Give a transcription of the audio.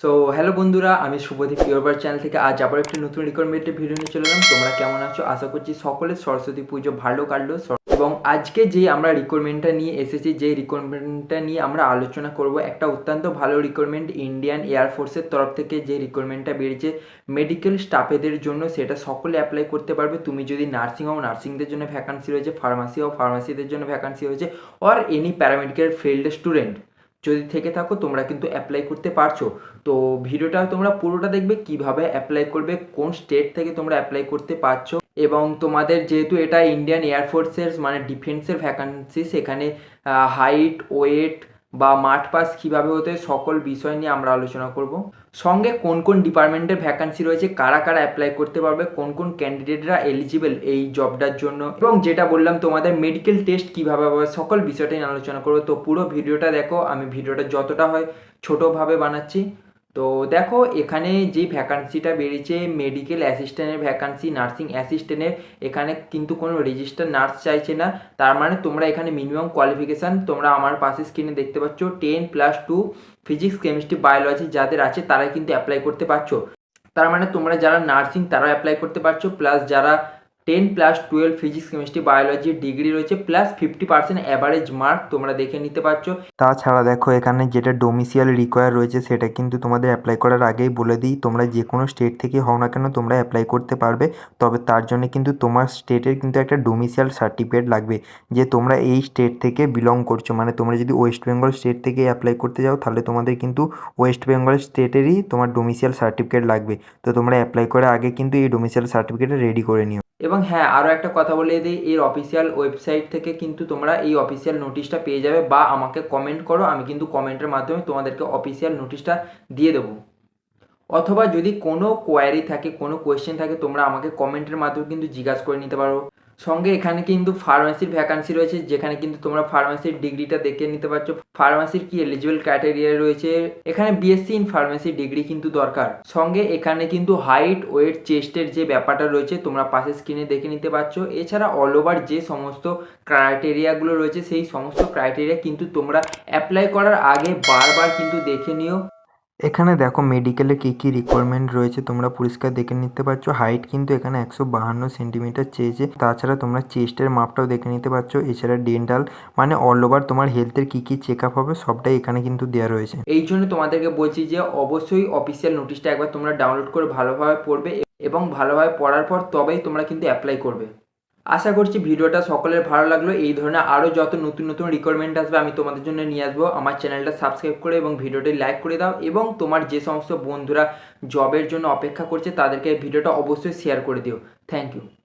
So hello বন্ধুরা, আমি Subhadip ইয়োরবার channel থেকে আজ আবার একটা নতুন রিকোয়ারমেন্টের ভিডিও নিয়ে চলে এলাম। তোমরা কেমন আছো? আশা করছি সকলের সরস্বতী পুজো ভালো কাটলো। এবং আজকে যে আমরা রিকোয়ারমেন্টটা নিয়ে এসেছি, যে রিকোয়ারমেন্টটা নিয়ে আমরা আলোচনা করব, একটা অত্যন্ত ভালো রিকোয়ারমেন্ট ইন্ডিয়ান এয়ারফোর্সের তরফ থেকে যে রিকোয়ারমেন্টটা বেরিয়েছে মেডিকেল স্টাফেদের জন্য, সেটা সকলে অ্যাপ্লাই করতে পারবে। তুমি যদি নার্সিং হও, নার্সিংদের জন্য ভ্যাকান্সি রয়েছে, ফার্মাসি হও, ফার্মাসিদের জন্য ভ্যাকান্সি রয়েছে, or any paramedical field student যদি থেকে থাকো তোমরা কিন্তু অ্যাপ্লাই করতে পারছো। তো ভিডিওটা তোমরা পুরোটা দেখবে, কিভাবে অ্যাপ্লাই করবে, কোন স্টেট থেকে তোমরা অ্যাপ্লাই করতে পারছো, এবং তোমাদের যেহেতু এটা ইন্ডিয়ান এয়ারফোর্সের মানে ডিফেন্সের ভ্যাকান্সি, সেখানে হাইট, ওয়েট বা মাঠ পাস কীভাবে হতে সকল বিষয় নিয়ে আমরা আলোচনা করব। সঙ্গে কোন কোন ডিপার্টমেন্টের ভ্যাকান্সি রয়েছে, কারা কারা অ্যাপ্লাই করতে পারবে, কোন কোন ক্যান্ডিডেটরা এলিজিবল এই জবটার জন্য, এবং যেটা বললাম তোমাদের মেডিকেল টেস্ট কীভাবে হবে, সকল বিষয়টা নিয়ে আলোচনা করবো। তো পুরো ভিডিওটা দেখো, আমি ভিডিওটা যতটা হয় ছোটোভাবে বানাচ্ছি। তো দেখো, এখানে যে ভ্যাকান্সিটা বেরিয়েছে মেডিকেল অ্যাসিস্ট্যান্টের ভ্যাকান্সি, নার্সিং অ্যাসিস্ট্যান্টের, এখানে কিন্তু কোনো রেজিস্টার নার্স চাইছে না। তার মানে তোমরা এখানে মিনিমাম কোয়ালিফিকেশান তোমরা আমার পাশে স্ক্রিনে দেখতে পাচ্ছ 10+2 ফিজিক্স, কেমিস্ট্রি, বায়োলজি যাদের আছে তারাই কিন্তু অ্যাপ্লাই করতে পারছো। তার মানে তোমরা যারা নার্সিং তারাও অ্যাপ্লাই করতে পারছো, প্লাস যারা 10+12 ফিজিক্স, কেমিস্ট্রি, বায়োলজি ডিগ্রি রয়েছে, প্লাস 50% অ্যাভারেজ মার্ক তোমরা দেখে নিতে পারছো। তাছাড়া দেখো, এখানে যেটা ডোমিসিয়াল রিকোয়ার রয়েছে সেটা কিন্তু তোমাদের অ্যাপ্লাই করার আগেই বলে দিই, তোমরা যে কোনো স্টেট থেকে হও না কেন তোমরা অ্যাপ্লাই করতে পারবে। তবে তার জন্য কিন্তু তোমার স্টেটের কিন্তু একটা ডোমিসিয়াল সার্টিফিকেট লাগবে, যে তোমরা এই স্টেট থেকে বিলং করছো। মানে তোমরা যদি ওয়েস্ট বেঙ্গল স্টেট থেকে অ্যাপ্লাই করতে যাও, তাহলে তোমাদের কিন্তু ওয়েস্ট বেঙ্গল স্টেটেরই তোমার ডোমিসিয়াল সার্টিফিকেট লাগবে। তো তোমরা অ্যাপ্লাই করার আগে কিন্তু এই ডোমিসিয়াল সার্টিফিকেটটা রেডি করে নিও। এবং হ্যাঁ, আরও একটা কথা বলে দিই, এর অফিসিয়াল ওয়েবসাইট থেকে কিন্তু তোমরা এই অফিসিয়াল নোটিশটা পেয়ে যাবে, বা আমাকে কমেন্ট করো, আমি কিন্তু কমেন্টের মাধ্যমে তোমাদেরকে অফিসিয়াল নোটিশটা দিয়ে দেবো। অথবা যদি কোনো কোয়ারি থাকে, কোনো কোয়েশ্চেন থাকে, তোমরা আমাকে কমেন্টের মাধ্যমে কিন্তু জিজ্ঞাসা করে নিতে পারো। সঙ্গে এখানে কিন্তু ফার্মাসির ভ্যাকান্সি রয়েছে, যেখানে কিন্তু তোমরা ফার্মাসির ডিগ্রিটা দেখে নিতে পারছো, ফার্মাসির কি এলিজিবল ক্রাইটেরিয়া রয়েছে। এখানে বিএসসি ইন ফার্মাসি ডিগ্রি কিন্তু দরকার। সঙ্গে এখানে কিন্তু হাইট, ওয়েট, চেস্টের যে ব্যাপারটা রয়েছে তোমরা পাশে স্ক্রিনে দেখে নিতে পারছো। এছাড়া অল ওভার যে সমস্ত ক্রাইটেরিয়াগুলো রয়েছে, সেই সমস্ত ক্রাইটেরিয়া কিন্তু তোমরা অ্যাপ্লাই করার আগে বারবার কিন্তু দেখে নিও। এখানে দেখো মেডিকেলে কী কী রিকোয়ারমেন্ট রয়েছে তোমরা পরিষ্কার দেখে নিতে পারছো। হাইট কিন্তু এখানে 152 সেন্টিমিটার চেয়েছে। তাছাড়া তোমরা চেস্টের মাপটাও দেখে নিতে পারছো। এছাড়া ডেন্টাল, মানে অল ওভার তোমার হেলথের কী কী চেক আপ হবে সবটাই এখানে কিন্তু দেওয়া রয়েছে। এই জন্য তোমাদেরকে বলছি যে অবশ্যই অফিসিয়াল নোটিশটা একবার তোমরা ডাউনলোড করে ভালোভাবে পড়বে, এবং ভালোভাবে পড়ার পর তবেই তোমরা কিন্তু অ্যাপ্লাই করবে। আশা করছি ভিডিওটা সকলের ভালো লাগলো। এই ধরনের আরও যত নতুন নতুন রিকোয়ারমেন্ট আসবে আমি তোমাদের জন্য নিয়ে আসবো। আমার চ্যানেলটা সাবস্ক্রাইব করে এবং ভিডিওটি লাইক করে দাও, এবং তোমার যে সমস্ত বন্ধুরা জবের জন্য অপেক্ষা করছে তাদেরকে ভিডিওটা অবশ্যই শেয়ার করে দিও। Thank you.